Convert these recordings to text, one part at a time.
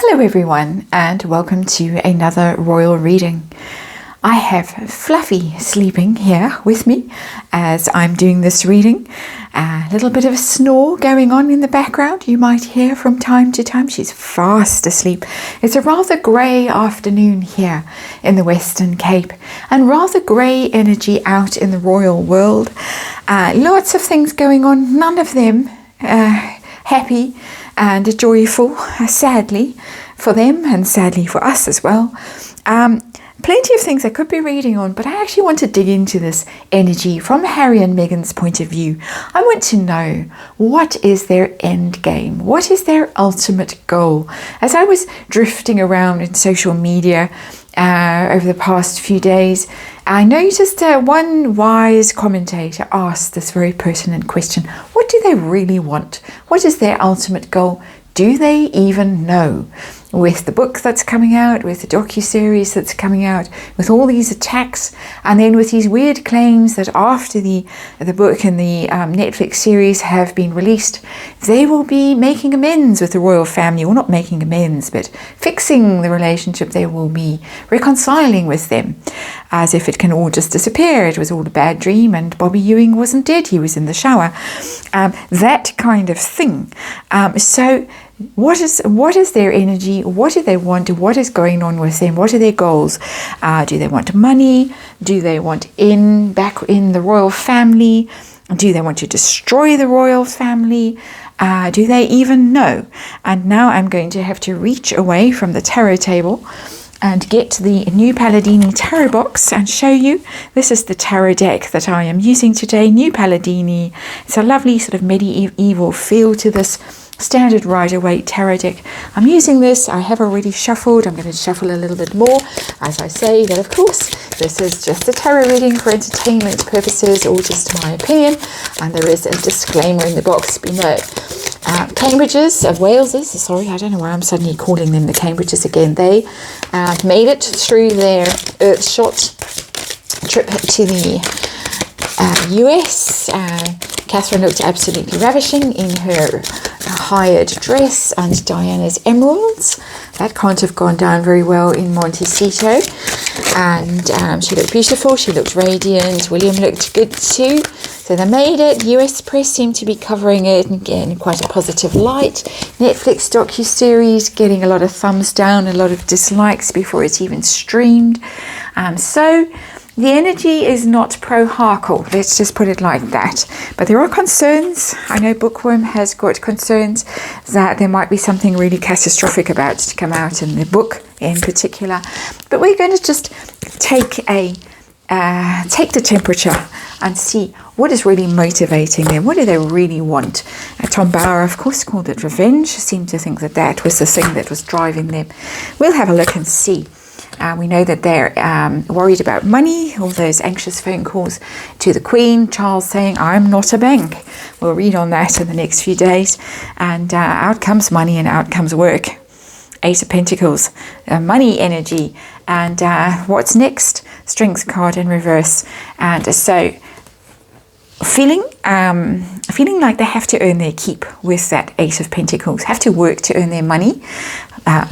Hello everyone, and welcome to another royal reading. I have Fluffy sleeping here with me as I'm doing this reading. A little bit of a snore going on in the background you might hear from time to time. She's fast asleep. It's a rather grey afternoon here in the Western Cape and rather grey energy out in the royal world. Lots of things going on, none of them happy and joyful, sadly for them and sadly for us as well. Plenty of things I could be reading on, but I actually want to dig into this energy from Harry and Meghan's point of view. I want to know, what is their end game? What is their ultimate goal? As I was drifting around in social media over the past few days, I noticed one wise commentator asked this very pertinent question. What do they really want? What is their ultimate goal? Do they even know? With the book that's coming out, with the docu-series that's coming out, with all these attacks, and then with these weird claims that after the book and the Netflix series have been released, they will be making amends with the royal family. Well, not making amends, but fixing the relationship. They will be reconciling with them, as if it can all just disappear. It was all a bad dream and Bobby Ewing wasn't dead. He was in the shower. That kind of thing. So what is their energy? What do they want? What is going on with them? What are their goals? Do they want money? Do they want back in the royal family? Do they want to destroy the royal family? Do they even know? And now I'm going to have to reach away from the tarot table and get the New Palladini tarot box and show you. This is the tarot deck that I am using today, New Palladini. It's a lovely sort of medieval feel to this standard Rider-Waite tarot deck. I'm using this. I have already shuffled. I'm going to shuffle a little bit more. As I say, that of course, this is just a tarot reading for entertainment purposes or just my opinion. And there is a disclaimer in the box below. Cambridges, Waleses, sorry, I don't know why I'm suddenly calling them the Cambridges again. They made it through their Earthshot trip to the US. Catherine looked absolutely ravishing in her hired dress and Diana's emeralds. That can't have gone down very well in Montecito. And she looked beautiful, she looked radiant. William looked good too. So they made it. US press seemed to be covering it and getting quite a positive light. Netflix docu-series getting a lot of thumbs down, a lot of dislikes before it's even streamed. So the energy is not pro-Harkle, let's just put it like that. But there are concerns. I know Bookworm has got concerns that there might be something really catastrophic about to come out in the book in particular. But we're going to just take the temperature and see what is really motivating them. What do they really want? Tom Bauer, of course, called it revenge. Seemed to think that that was the thing that was driving them. We'll have a look and see. We know that they're worried about money, all those anxious phone calls to the Queen, Charles saying, I'm not a bank. We'll read on that in the next few days. And out comes money and out comes work. Ace of Pentacles, money energy. And what's next? Strength card in reverse. And so feeling like they have to earn their keep with that Ace of Pentacles, have to work to earn their money.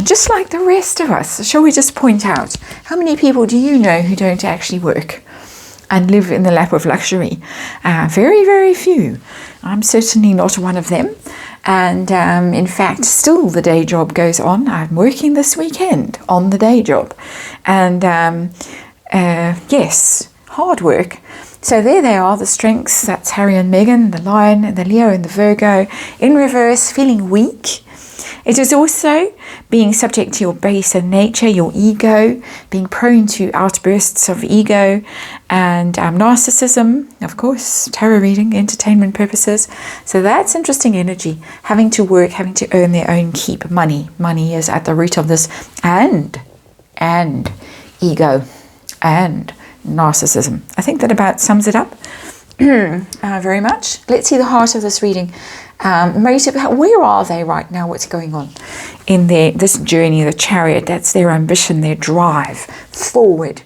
Just like the rest of us. Shall we just point out, how many people do you know who don't actually work and live in the lap of luxury? Very, very few. I'm certainly not one of them. And in fact, still the day job goes on. I'm working this weekend on the day job. And yes, hard work. So there they are, the strengths. That's Harry and Meghan, the Lion, the Leo and the Virgo. In reverse, feeling weak. It is also being subject to your baser nature, your ego, being prone to outbursts of ego and narcissism, of course, tarot reading, entertainment purposes. So that's interesting energy, having to work, having to earn their own keep. Money is at the root of this, and ego and narcissism. I think that about sums it up very much. Let's see the heart of this reading. Where are they right now? What's going on in this journey, the Chariot? That's their ambition, their drive forward.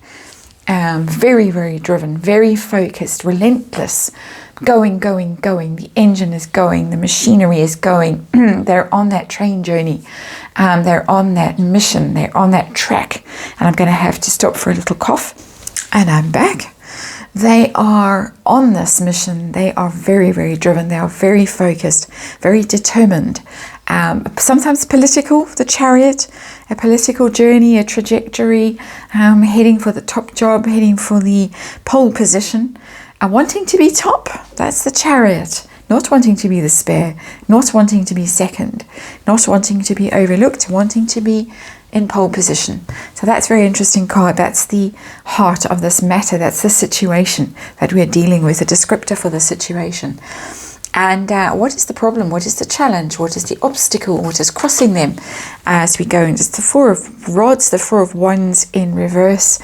Very, very driven, very focused, relentless, going, going, going. The engine is going, the machinery is going. They're on that train journey. They're on that mission. They're on that track. And I'm going to have to stop for a little cough. And I'm back. They are on this mission. They are very, very driven. They are very focused, very determined. Sometimes political, the chariot, a political journey, a trajectory, heading for the top job, heading for the pole position, wanting to be top. That's the chariot. Not wanting to be the spare, not wanting to be second, not wanting to be overlooked, wanting to be in pole position. So that's a very interesting card. That's the heart of this matter. That's the situation that we're dealing with, a descriptor for the situation. And what is the problem? What is the challenge? What is the obstacle? What is crossing them as we go? And it's the Four of Rods, the Four of Wands in reverse.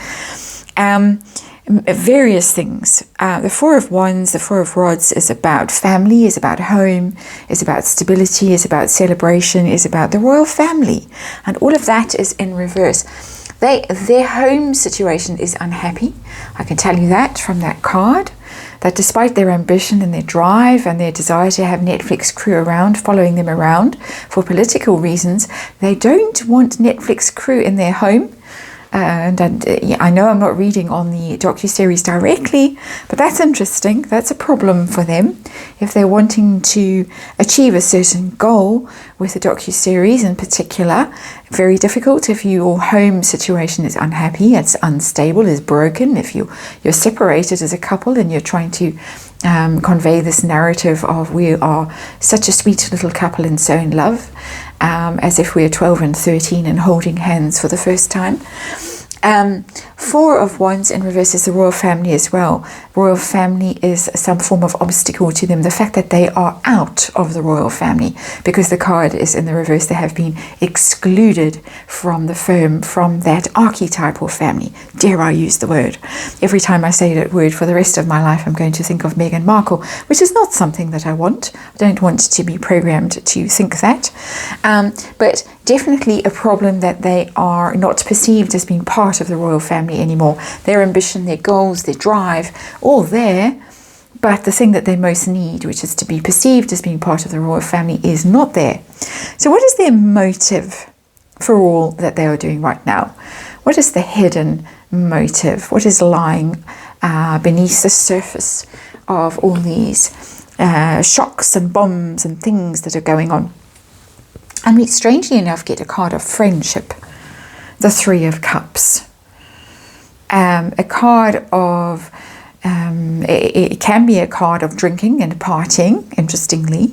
Various things. The Four of Wands, the Four of Rods is about family, is about home, is about stability, is about celebration, is about the royal family. And all of that is in reverse. Their home situation is unhappy. I can tell you that from that card. That despite their ambition and their drive and their desire to have Netflix crew around, following them around for political reasons, they don't want Netflix crew in their home. I know I'm not reading on the docu-series directly, but that's interesting. That's a problem for them. If they're wanting to achieve a certain goal with the docu-series in particular, very difficult if your home situation is unhappy, it's unstable, is broken, if you're separated as a couple and you're trying to convey this narrative of we are such a sweet little couple and so in love, as if we're 12 and 13 and holding hands for the first time. Four of Wands in reverse is the royal family as well. Royal family is some form of obstacle to them. The fact that they are out of the royal family, because the card is in the reverse, they have been excluded from the firm, from that archetypal family. Dare I use the word? Every time I say that word for the rest of my life, I'm going to think of Meghan Markle, which is not something that I want. I don't want to be programmed to think that. But definitely a problem that they are not perceived as being part of the royal family anymore. Their ambition, their goals, their drive, all there, but the thing that they most need, which is to be perceived as being part of the royal family, is not there. So what is their motive for all that they are doing right now? What is the hidden motive? What is lying beneath the surface of all these shocks and bombs and things that are going on? And we, strangely enough, get a card of friendship, the Three of Cups. A card of, it can be a card of drinking and partying, interestingly.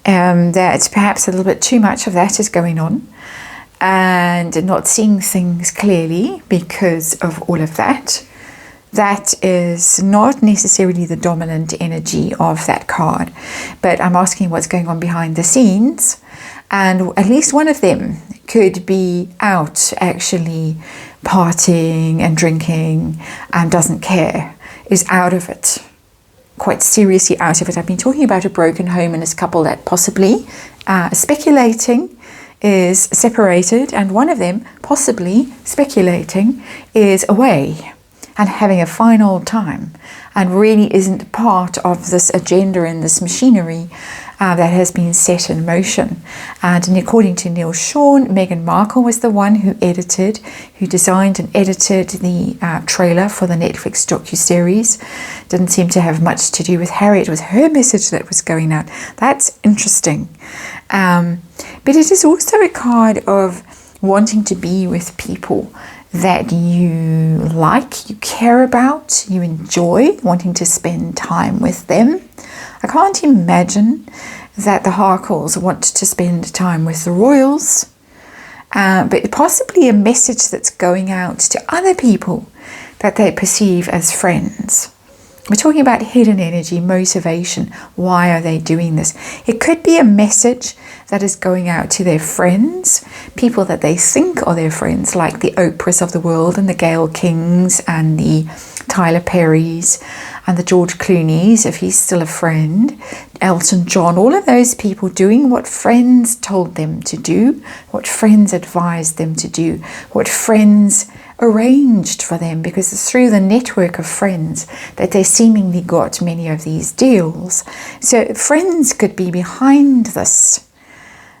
That perhaps a little bit too much of that is going on, and not seeing things clearly because of all of that. That is not necessarily the dominant energy of that card, but I'm asking what's going on behind the scenes. And at least one of them could be out actually partying and drinking and doesn't care, is out of it, quite seriously out of it. I've been talking about a broken home and this couple that possibly, speculating, is separated, and one of them possibly speculating is away and having a fine old time and really isn't part of this agenda and this machinery that has been set in motion. And according to Neil Sean, Meghan Markle was the one who designed and edited the trailer for the Netflix docu-series. Didn't seem to have much to do with Harry. It was her message that was going out. That's interesting. But it is also a card of wanting to be with people that you like, you care about, you enjoy, wanting to spend time with them. I can't imagine that the Harkles want to spend time with the royals, but possibly a message that's going out to other people that they perceive as friends. We're talking about hidden energy, motivation. Why are they doing this? It could be a message that is going out to their friends, people that they think are their friends, like the Oprahs of the world and the Gayle Kings and the Tyler Perrys and the George Clooney's, if he's still a friend, Elton John, all of those people doing what friends told them to do, what friends advised them to do, what friends arranged for them, because it's through the network of friends that they seemingly got many of these deals. So friends could be behind this.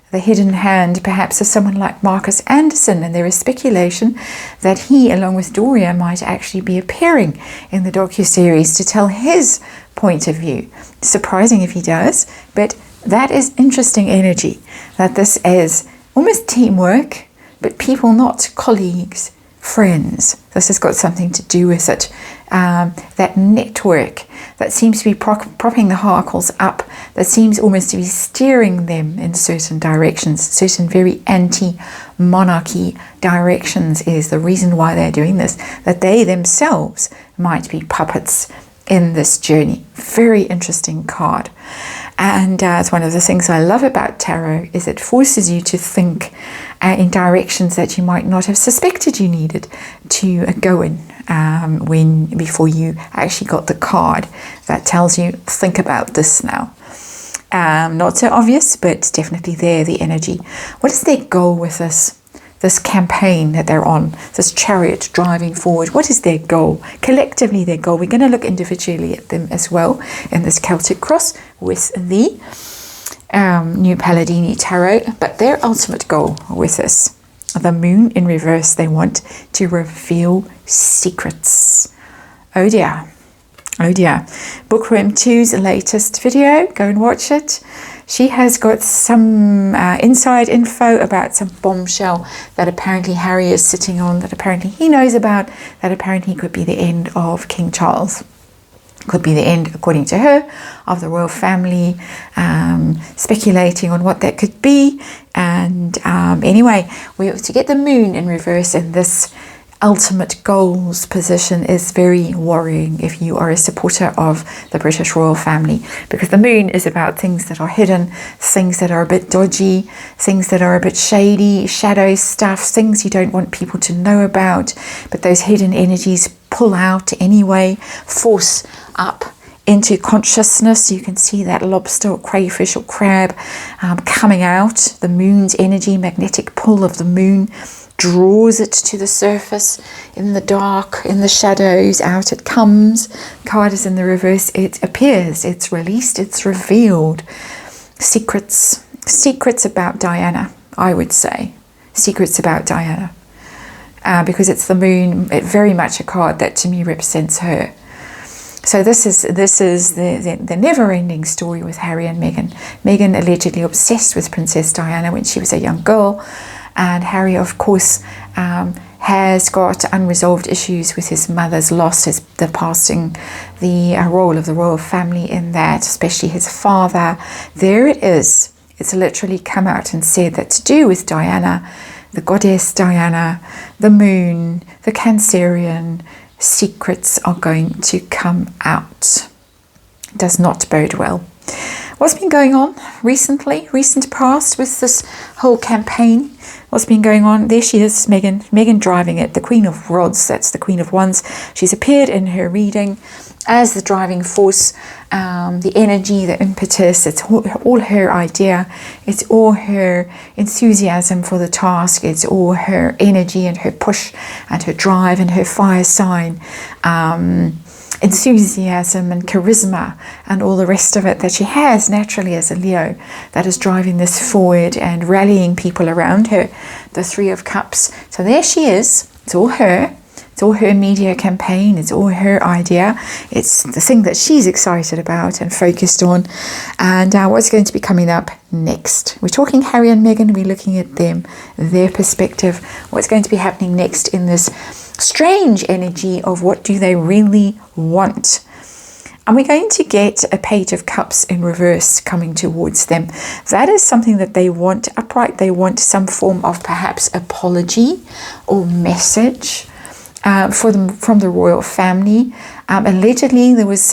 The hidden hand, perhaps, of someone like Marcus Anderson, and there is speculation that he, along with Doria, might actually be appearing in the docu-series to tell his point of view. Surprising if he does, but that is interesting energy, that this is almost teamwork, but people not colleagues, friends. This has got something to do with it. That network that seems to be propping the Harkles up, that seems almost to be steering them in certain directions, certain very anti-monarchy directions, is the reason why they're doing this, that they themselves might be puppets in this journey. Very interesting card. And it's one of the things I love about tarot, is it forces you to think in directions that you might not have suspected you needed to go in before you actually got the card that tells you, think about this now. Not so obvious, but definitely there, the energy. What is their goal with this campaign that they're on, this chariot driving forward? What is their goal? Collectively, their goal. We're going to look individually at them as well in this Celtic cross with the New Palladini Tarot, but their ultimate goal with this, the moon in reverse, they want to reveal secrets. Oh dear. Oh dear. Bookworm 2's latest video, go and watch it. She has got some inside info about some bombshell that apparently Harry is sitting on, that apparently he knows about, that apparently could be the end of King Charles. Could be the end, according to her, of the royal family, speculating on what that could be. And anyway, to get the moon in reverse in this ultimate goals position is very worrying if you are a supporter of the British royal family, because the moon is about things that are hidden, things that are a bit dodgy, things that are a bit shady, shadow stuff, things you don't want people to know about, but those hidden energies pull out anyway, force up into consciousness. You can see that lobster or crayfish or crab coming out. The moon's energy, magnetic pull of the moon, draws it to the surface in the dark, in the shadows. Out it comes. Card is in the reverse. It appears, it's released, it's revealed. Secrets about Diana, I would say. Secrets about Diana. Because it's the moon, it very much a card that to me represents her. So this is the never-ending story with Harry and Meghan. Meghan allegedly obsessed with Princess Diana when she was a young girl, and Harry, of course, has got unresolved issues with his mother's loss, the passing, the role of the royal family in that, especially his father. There it is. It's literally come out and said that to do with Diana, the goddess Diana, the moon, the Cancerian, secrets are going to come out. Does not bode well. What's been going on recently, recent past, with this whole campaign? What's been going on? There she is, Meghan driving it, the Queen of Rods, that's the Queen of Wands. She's appeared in her reading as the driving force, the energy, the impetus. It's all her idea. It's all her enthusiasm for the task. It's all her energy and her push and her drive and her fire sign. Enthusiasm and charisma and all the rest of it that she has naturally as a Leo, that is driving this forward and rallying people around her. The Three of Cups. So there she is. It's all her. It's all her media campaign. It's all her idea. It's the thing that she's excited about and focused on. And what's going to be coming up next? We're talking Harry and Meghan. We're looking at them, their perspective. What's going to be happening next in this strange energy of what do they really want? And we're going to get a Page of Cups in reverse coming towards them. That is something that they want upright. They want some form of perhaps apology or message from the royal family. Allegedly, there was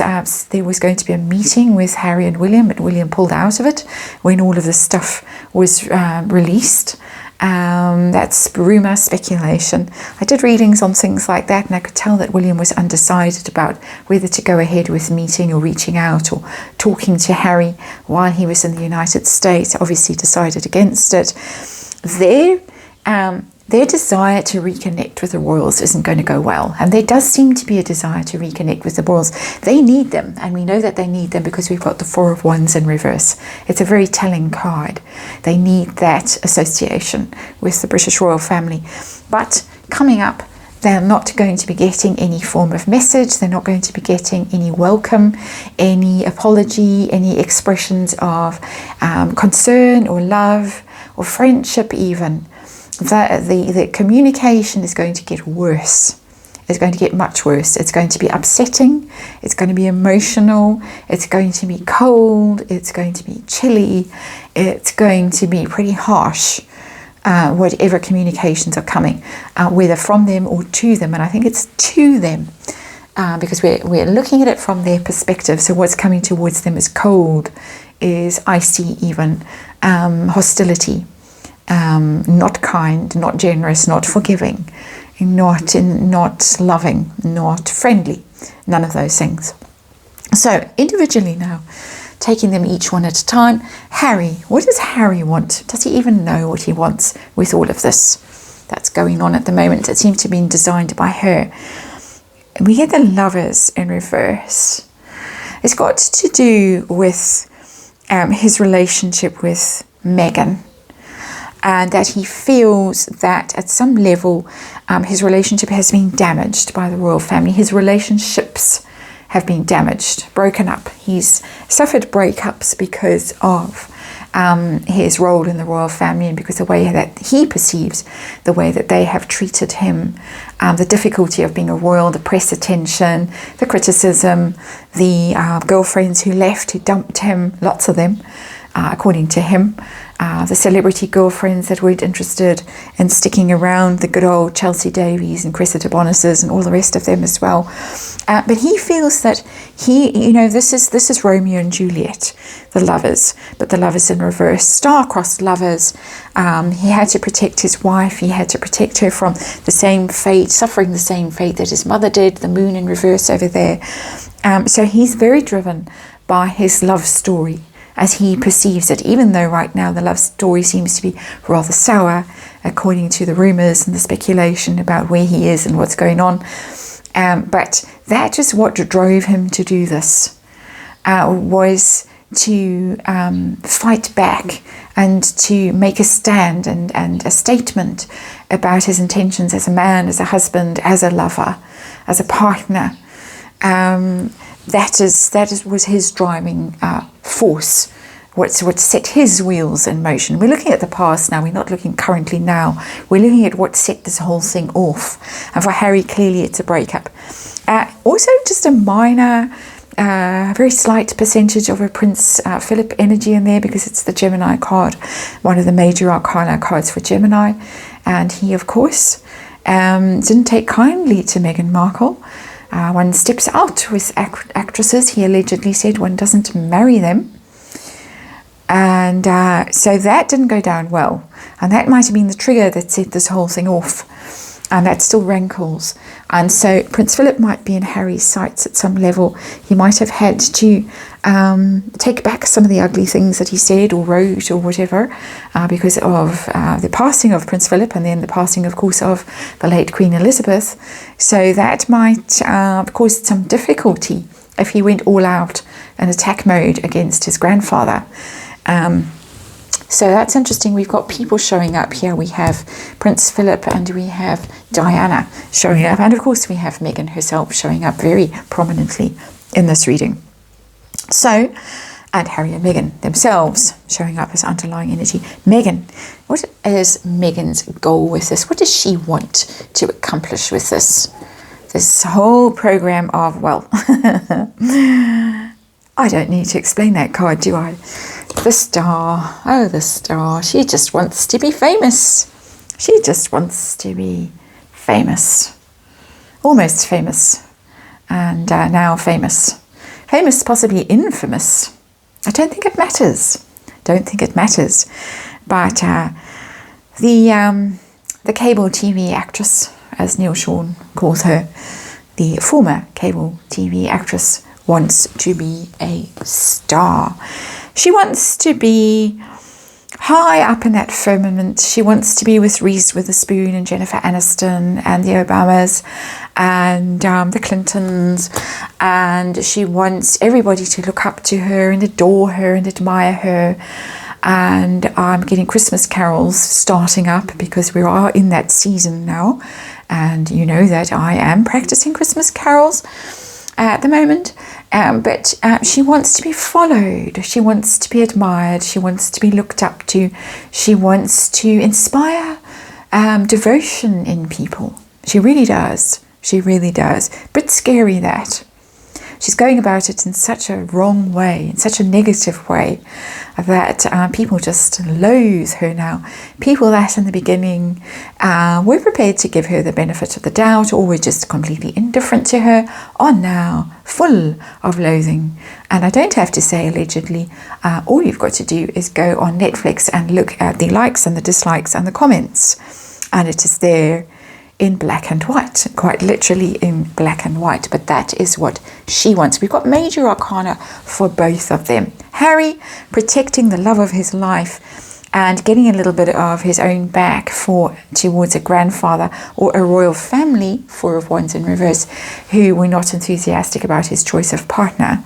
going to be a meeting with Harry and William, but William pulled out of it when all of this stuff was released. That's rumour, speculation. I did readings on things like that, and I could tell that William was undecided about whether to go ahead with meeting or reaching out or talking to Harry while he was in the United States. Obviously decided against it. Their desire to reconnect with the royals isn't going to go well. And there does seem to be a desire to reconnect with the royals. They need them, and we know that they need them because we've got the Four of Wands in reverse. It's a very telling card. They need that association with the British royal family. But coming up, they're not going to be getting any form of message. They're not going to be getting any welcome, any apology, any expressions of concern or love or friendship even. The communication is going to get worse. It's going to get much worse. It's going to be upsetting. It's going to be emotional. It's going to be cold. It's going to be chilly. It's going to be pretty harsh, whatever communications are coming, whether from them or to them. And I think it's to them because we're looking at it from their perspective. So what's coming towards them is cold, is icy even, hostility. Not kind, not generous, not forgiving, not loving, not friendly, none of those things. So individually now, taking them each one at a time. Harry, what does Harry want? Does he even know what he wants with all of this that's going on at the moment? It seems to have been designed by her. We get the Lovers in reverse. It's got to do with his relationship with Meghan. And that he feels that at some level his relationship has been damaged by the royal family. His relationships have been damaged, broken up. He's suffered breakups because of his role in the royal family and because the way that he perceives the way that they have treated him, the difficulty of being a royal, the press attention, the criticism, the girlfriends who left, who dumped him, lots of them, according to him. The celebrity girlfriends that weren't interested in sticking around, the good old Chelsea Davies and Cressida Bonuses and all the rest of them as well. But he feels that this is Romeo and Juliet, the lovers, but the lovers in reverse, star-crossed lovers. He had to protect his wife. He had to protect her from the same fate, suffering the same fate that his mother did, the moon in reverse over there. So he's very driven by his love story, as he perceives it, even though right now the love story seems to be rather sour, according to the rumours and the speculation about where he is and what's going on. But that is what drove him to do this, was to fight back and to make a stand and a statement about his intentions as a man, as a husband, as a lover, as a partner. That was his driving force, what set his wheels in motion. We're looking at the past now, we're not looking currently now. We're looking at what set this whole thing off. And for Harry, clearly it's a breakup. Also just a minor, very slight percentage of a Prince Philip energy in there, because it's the Gemini card, one of the major arcana cards for Gemini. And he, of course, didn't take kindly to Meghan Markle. One steps out with actresses. He allegedly said one doesn't marry them. And so that didn't go down well. And that might have been the trigger that set this whole thing off. And that still rankles. And so Prince Philip might be in Harry's sights at some level. He might have had to take back some of the ugly things that he said or wrote or whatever, because of the passing of Prince Philip, and then the passing, of course, of the late Queen Elizabeth. So that might cause some difficulty if he went all out in attack mode against his grandfather. So that's interesting. We've got people showing up here. We have Prince Philip and we have Diana showing up. And of course we have Meghan herself showing up very prominently in this reading. So, and Harry and Meghan themselves showing up as underlying energy. Meghan, what is Meghan's goal with this? What does she want to accomplish with this? This whole program of, well, I don't need to explain that card, do I? The Star. Oh, the Star. She just wants to be famous. She just wants to be famous. Almost famous. And now famous. Famous, possibly infamous. I don't think it matters. Don't think it matters. But the cable TV actress, as Neil Sean calls her, the former cable TV actress, wants to be a star. She wants to be high up in that firmament. She wants to be with Reese Witherspoon and Jennifer Aniston and the Obamas and the Clintons, and she wants everybody to look up to her and adore her and admire her. And I'm getting Christmas carols starting up because we are in that season now, and you know that I am practicing Christmas carols at the moment. But she wants to be followed, she wants to be admired, she wants to be looked up to, she wants to inspire devotion in people. She really does. She really does. Bit scary that. She's going about it in such a wrong way, in such a negative way, that people just loathe her now. People that in the beginning were prepared to give her the benefit of the doubt or were just completely indifferent to her are now full of loathing. And I don't have to say allegedly. All you've got to do is go on Netflix and look at the likes and the dislikes and the comments, and it is there in black and white, quite literally in black and white. But that is what she wants. We've got major arcana for both of them. Harry protecting the love of his life and getting a little bit of his own back towards a grandfather or a royal family, 4 of Wands in reverse, who were not enthusiastic about his choice of partner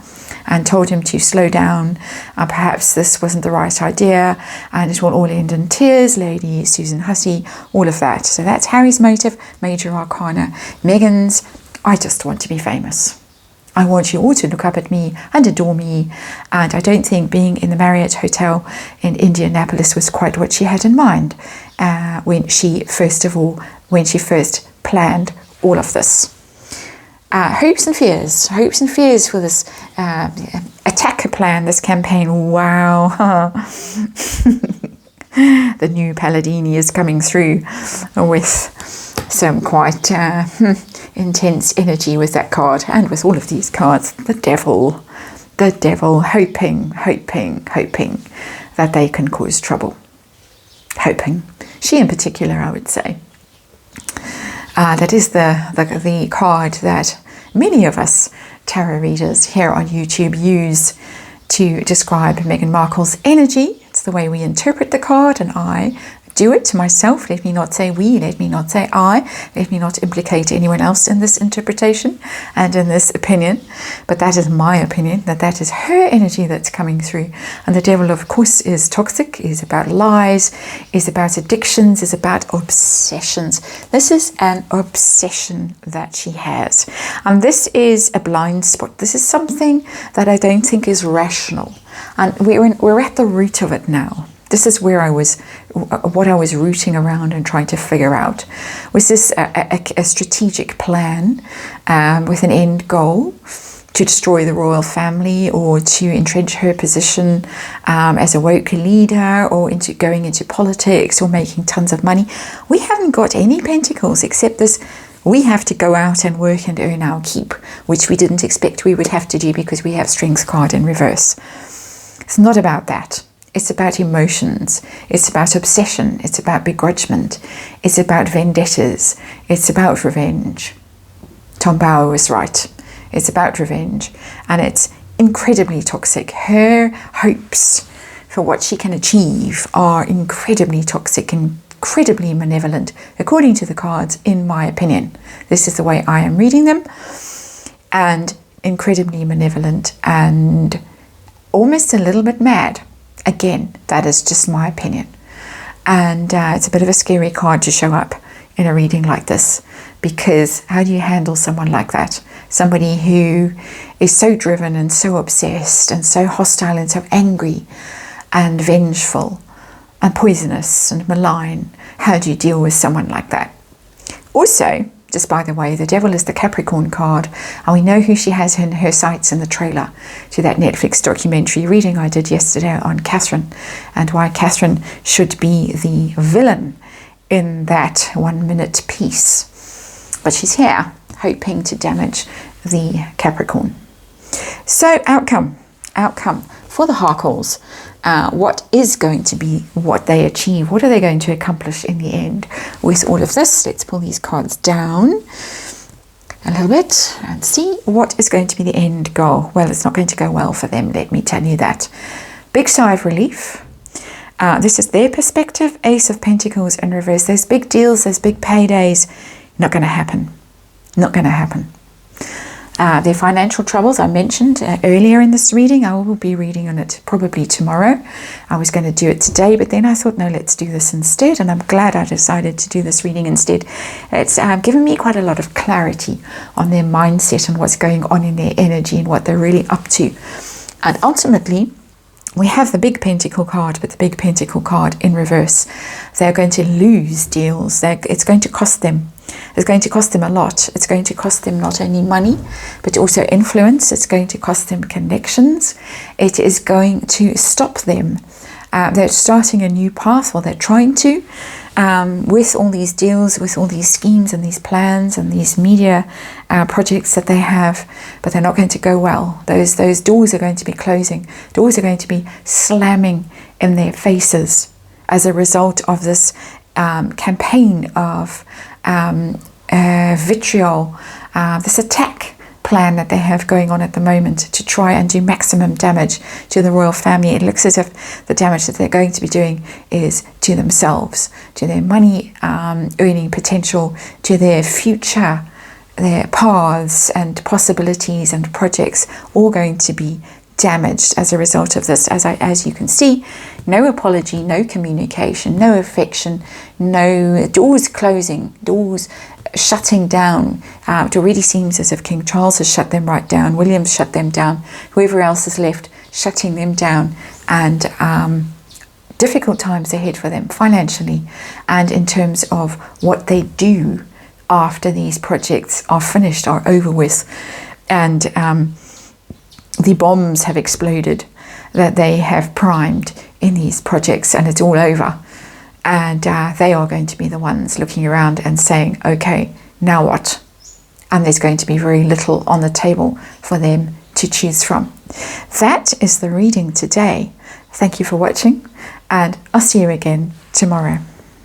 and told him to slow down. Perhaps this wasn't the right idea, and it will all end in tears. Lady Susan Hussey, all of that. So that's Harry's motive, major arcana. Meghan's, I just want to be famous. I want you all to look up at me and adore me. And I don't think being in the Marriott Hotel in Indianapolis was quite what she had in mind when she first planned all of this. Hopes and fears for this attack plan, this campaign. Wow. The new Palladini is coming through with some quite intense energy with that card and with all of these cards. The devil, hoping that they can cause trouble. Hoping. She in particular, I would say. That is the card that many of us tarot readers here on YouTube use to describe Meghan Markle's energy. It's the way we interpret the card, and I do it myself. Let me not say we, let me not say I, let me not implicate anyone else in this interpretation and in this opinion. But that is my opinion, that is her energy that's coming through. And the devil, of course, is toxic, is about lies, is about addictions, is about obsessions. This is an obsession that she has. And this is a blind spot. This is something that I don't think is rational. And we're at the root of it now. This is where what I was rooting around and trying to figure out. Was this a strategic plan with an end goal to destroy the royal family or to entrench her position as a woke leader or going into politics or making tons of money? We haven't got any pentacles except this. We have to go out and work and earn our keep, which we didn't expect we would have to do because we have Strength card in reverse. It's not about that. It's about emotions. It's about obsession. It's about begrudgment. It's about vendettas. It's about revenge. Tom Bauer was right. It's about revenge. And it's incredibly toxic. Her hopes for what she can achieve are incredibly toxic, incredibly malevolent, according to the cards, in my opinion. This is the way I am reading them. And incredibly malevolent and almost a little bit mad. Again, that is just my opinion. And it's a bit of a scary card to show up in a reading like this, because how do you handle someone like that? Somebody who is so driven and so obsessed and so hostile and so angry and vengeful and poisonous and malign. How do you deal with someone like that? Also, just by the way, the devil is the Capricorn card, and we know who she has in her sights in the trailer to that Netflix documentary reading I did yesterday on Catherine, and why Catherine should be the villain in that 1 minute piece. But she's here hoping to damage the Capricorn. So outcome for the Harkles, what is going to be what they achieve? What are they going to accomplish in the end with all of this? Let's pull these cards down a little bit and see what is going to be the end goal. Well, it's not going to go well for them, let me tell you that. Big sigh of relief. This is their perspective. Ace of Pentacles in reverse. Those big deals, those big paydays, not going to happen. Not going to happen. Their financial troubles I mentioned earlier in this reading. I will be reading on it probably tomorrow. I was going to do it today, but then I thought, no, let's do this instead. And I'm glad I decided to do this reading instead. It's given me quite a lot of clarity on their mindset and what's going on in their energy and what they're really up to. And ultimately, we have the big pentacle card, but the big pentacle card in reverse. They're going to lose deals. It's going to cost them. It's going to cost them a lot. It's going to cost them not only money, but also influence. It's going to cost them connections. It is going to stop them. They're starting a new path, or they're trying to, with all these deals, with all these schemes and these plans and these media projects that they have, but they're not going to go well. Those doors are going to be closing. Doors are going to be slamming in their faces as a result of this campaign of vitriol, this attack plan that they have going on at the moment to try and do maximum damage to the royal family. It looks as if the damage that they're going to be doing is to themselves, to their money earning potential, to their future, their paths and possibilities and projects, all going to be damaged as a result of this. As you can see, no apology, no communication, no affection, no doors closing, doors shutting down. It already seems as if King Charles has shut them right down, William's shut them down, whoever else is left shutting them down, and difficult times ahead for them financially and in terms of what they do after these projects are finished, are over with, and the bombs have exploded that they have primed in these projects, and it's all over. And they are going to be the ones looking around and saying, okay, now what? And there's going to be very little on the table for them to choose from. That is the reading today. Thank you for watching, and I'll see you again tomorrow.